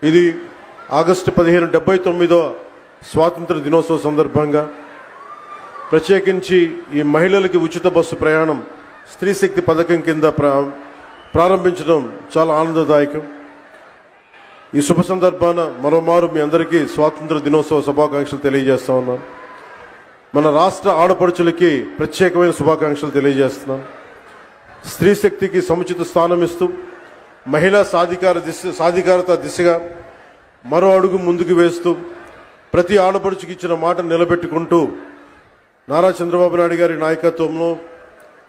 ఇది ఆగస్టు 15 79వ స్వాతంత్ర దినోత్సవ సందర్భంగా ప్రత్యేకించి ఈ మహిళలకి ఉచిత బస్సు ప్రయాణం స్త్రీ శక్తి పథకం కింద ప్రారంభించడం చాలా ఆనందదాయకం. ఈ శుభ సందర్భాన మరోమారు మీ అందరికీ స్వాతంత్ర దినోత్సవ శుభాకాంక్షలు తెలియజేస్తా ఉన్నాను. మన రాష్ట్ర ఆడపడుచులకి ప్రత్యేకమైన శుభాకాంక్షలు తెలియజేస్తున్నాను. స్త్రీ శక్తికి సముచిత స్థానం ఇస్తూ మహిళా సాధికారత దిశగా మరో అడుగు ముందుకు వేస్తూ ప్రతి ఆడపడుచుకి ఇచ్చిన మాట నిలబెట్టుకుంటూ నారా చంద్రబాబు నాయుడు గారి నాయకత్వంలో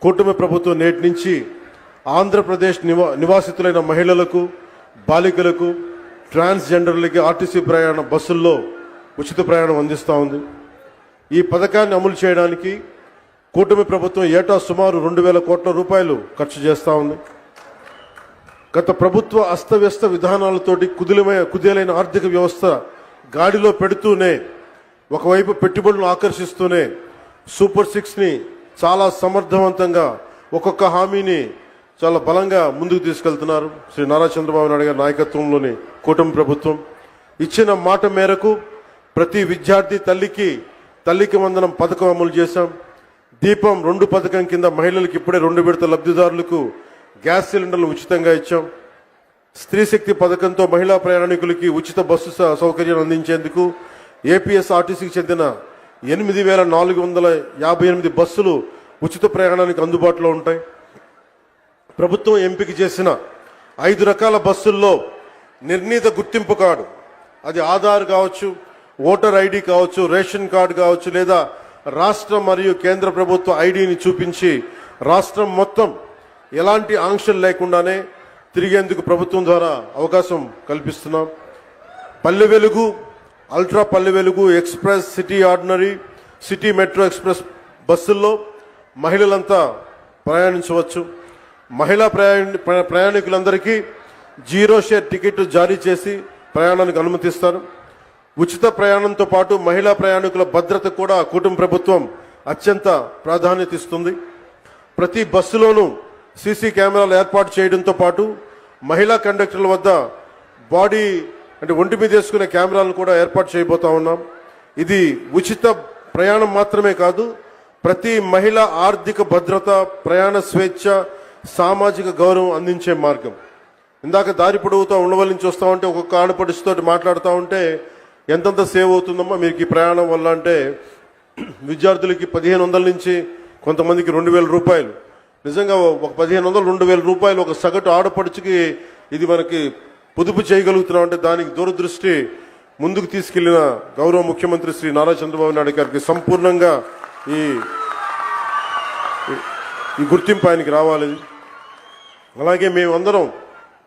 కూటమి ప్రభుత్వం నేటి నుంచి ఆంధ్రప్రదేశ్ నివాసితులైన మహిళలకు, బాలికలకు, ట్రాన్స్జెండర్లకి ఆర్టీసీ బస్సుల్లో ఉచిత ప్రయాణం అందిస్తూ ఉంది. ఈ పథకాన్ని అమలు చేయడానికి కూటమి ప్రభుత్వం ఏటా సుమారు 2,000 కోట్ల రూపాయలు ఖర్చు చేస్తూ ఉంది. గత ప్రభుత్వ అస్తవ్యస్త విధానాలతోటి కుదేలైన ఆర్థిక వ్యవస్థ గాడిలో పెడుతూనే, ఒకవైపు పెట్టుబడులను ఆకర్షిస్తూనే సూపర్ 6ని చాలా సమర్థవంతంగా ఒక్కొక్క హామీని చాలా బలంగా ముందుకు తీసుకెళ్తున్నారు. శ్రీ నారా చంద్రబాబు నాయుడు గారి నాయకత్వంలోని కూటమి ప్రభుత్వం ఇచ్చిన మాట మేరకు ప్రతి విద్యార్థి తల్లికి వందనం పథకం అమలు చేశాం. దీపం 2 పథకం కింద మహిళలకు ఇప్పుడే 2 విడత లబ్ధిదారులకు గ్యాస్ సిలిండర్లు ఉచితంగా ఇచ్చాం. స్త్రీ శక్తి పథకంతో మహిళా ప్రయాణికులకి ఉచిత బస్సు సౌకర్యం అందించేందుకు ఏపీఎస్ఆర్టీసీకి చెందిన 8,458 బస్సులు ఉచిత ప్రయాణానికి అందుబాటులో ఉంటాయి. ప్రభుత్వం ఎంపిక చేసిన 5 రకాల బస్సుల్లో నిర్ణీత గుర్తింపు కార్డు, అది ఆధార్ కావచ్చు, ఓటర్ ఐడి కావచ్చు, రేషన్ కార్డు కావచ్చు, లేదా రాష్ట్ర మరియు కేంద్ర ప్రభుత్వ ఐడిని చూపించి రాష్ట్రం మొత్తం ఎలాంటి ఆంక్షలు లేకుండానే తిరిగేందుకు ప్రభుత్వం ద్వారా అవకాశం కల్పిస్తున్నాం. Palle Velugu, ultra Palle Velugu, express, city ordinary, city metro express బస్సుల్లో మహిళలంతా ప్రయాణించవచ్చు. మహిళా ప్రయాణికులందరికీ 0 షేర్ టికెట్ జారీ చేసి ప్రయాణానికి అనుమతిస్తారు. ఉచిత ప్రయాణంతో పాటు మహిళా ప్రయాణికుల భద్రత కూడా కూటమి ప్రభుత్వం అత్యంత ప్రాధాన్యత ఇస్తుంది. ప్రతి బస్సులోనూ సీసీ కెమెరాలు ఏర్పాటు చేయడంతో పాటు మహిళా కండక్టర్ల వద్ద ఒంటి మీద వేసుకునే కెమెరాలను కూడా ఏర్పాటు చేయబోతా ఉన్నాం. ఇది ఉచిత ప్రయాణం మాత్రమే కాదు, ప్రతి మహిళ ఆర్థిక భద్రత, ప్రయాణ స్వేచ్ఛ, సామాజిక గౌరవం అందించే మార్గం. ఇందాక దారి పొడవుతో ఉండవల్లి నుంచి వస్తూ ఉంటే ఒక్కొక్క ఆడపడుచుతో మాట్లాడుతూ ఉంటే ఎంతంత సేవ్ అవుతుందమ్మా మీకు ఈ ప్రయాణం వల్ల అంటే, విద్యార్థులకి 1,500 నుంచి కొంతమందికి 2,000 రూపాయలు. నిజంగా ఒక 1,500, 2,000 రూపాయలు ఒక సగటు ఆడపడుచుకి ఇది మనకి పొదుపు చేయగలుగుతున్నాం అంటే దానికి దూరదృష్టి ముందుకు తీసుకెళ్లిన గౌరవ ముఖ్యమంత్రి శ్రీ నారా చంద్రబాబు నాయుడు గారికి సంపూర్ణంగా ఈ గుర్తింపు ఆయనకి రావాలి. అలాగే మేమందరం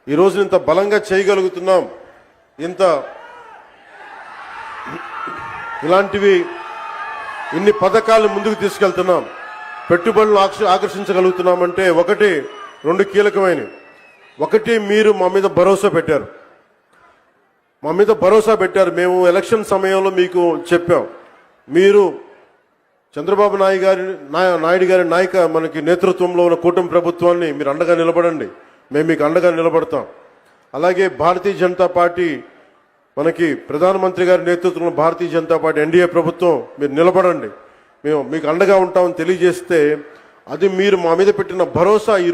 ఈరోజు ఇంత బలంగా చేయగలుగుతున్నాం, ఇలాంటివి ఇన్ని పథకాలు ముందుకు తీసుకెళ్తున్నాం, పెట్టుబడులు ఆకర్షించగలుగుతున్నామంటే 2 కీలకమైనవి. ఒకటి, మీరు మా మీద భరోసా పెట్టారు. మేము ఎలక్షన్ సమయంలో మీకు చెప్పాం, మీరు చంద్రబాబు నాయుడు గారి మనకి నేతృత్వంలో ఉన్న కూటమి ప్రభుత్వాన్ని మీరు అండగా నిలబడండి, మేము మీకు అండగా నిలబడతాం. అలాగే భారతీయ జనతా పార్టీ, మనకి ప్రధానమంత్రి గారి నేతృత్వంలో భారతీయ జనతా పార్టీ ఎన్డీఏ ప్రభుత్వం, మీరు నిలబడండి, మేము మీకు అండగా ఉంటామని తెలియజేస్తే, అది మీరు మా మీద పెట్టిన భరోసా ఈ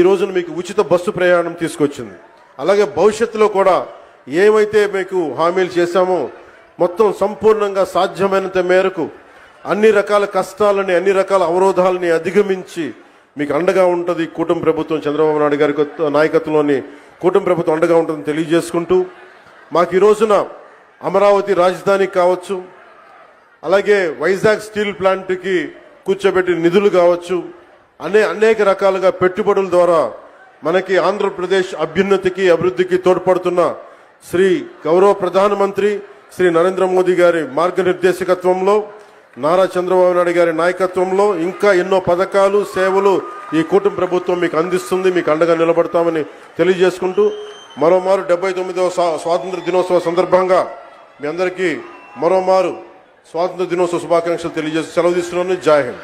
రోజున మీకు ఉచిత బస్సు ప్రయాణం తీసుకొచ్చింది. అలాగే భవిష్యత్తులో కూడా ఏమైతే మీకు హామీలు చేశామో మొత్తం సంపూర్ణంగా సాధ్యమైనంత మేరకు అన్ని రకాల కష్టాలని, అన్ని రకాల అవరోధాలని అధిగమించి మీకు అండగా ఉంటుంది కూటమి ప్రభుత్వం. చంద్రబాబు నాయుడు గారి నాయకత్వంలోని కూటమి ప్రభుత్వం అండగా ఉంటుందని తెలియజేసుకుంటూ, మాకు ఈ రోజున అమరావతి రాజధాని కావచ్చు, అలాగే వైజాగ్ స్టీల్ ప్లాంట్కి కూర్చోబెట్టిన నిధులు కావచ్చు, అనేక రకాలుగా పెట్టుబడుల ద్వారా మనకి ఆంధ్రప్రదేశ్ అభ్యున్నతికి, అభివృద్ధికి తోడ్పడుతున్న శ్రీ గౌరవ ప్రధానమంత్రి శ్రీ నరేంద్ర మోదీ గారి మార్గనిర్దేశకత్వంలో, నారా చంద్రబాబు నాయుడు గారి నాయకత్వంలో ఇంకా ఎన్నో పథకాలు, సేవలు ఈ కూటమి ప్రభుత్వం మీకు అందిస్తుంది. మీకు అండగా నిలబడతామని తెలియజేసుకుంటూ, మరోమారు 79వ స్వాతంత్ర దినోత్సవ సందర్భంగా మీ అందరికీ మరోమారు స్వాతంత్ర దినోత్సవ శుభాకాంక్షలు తెలియజేసి సెలవు తీసుకున్నాను. జై హింద్.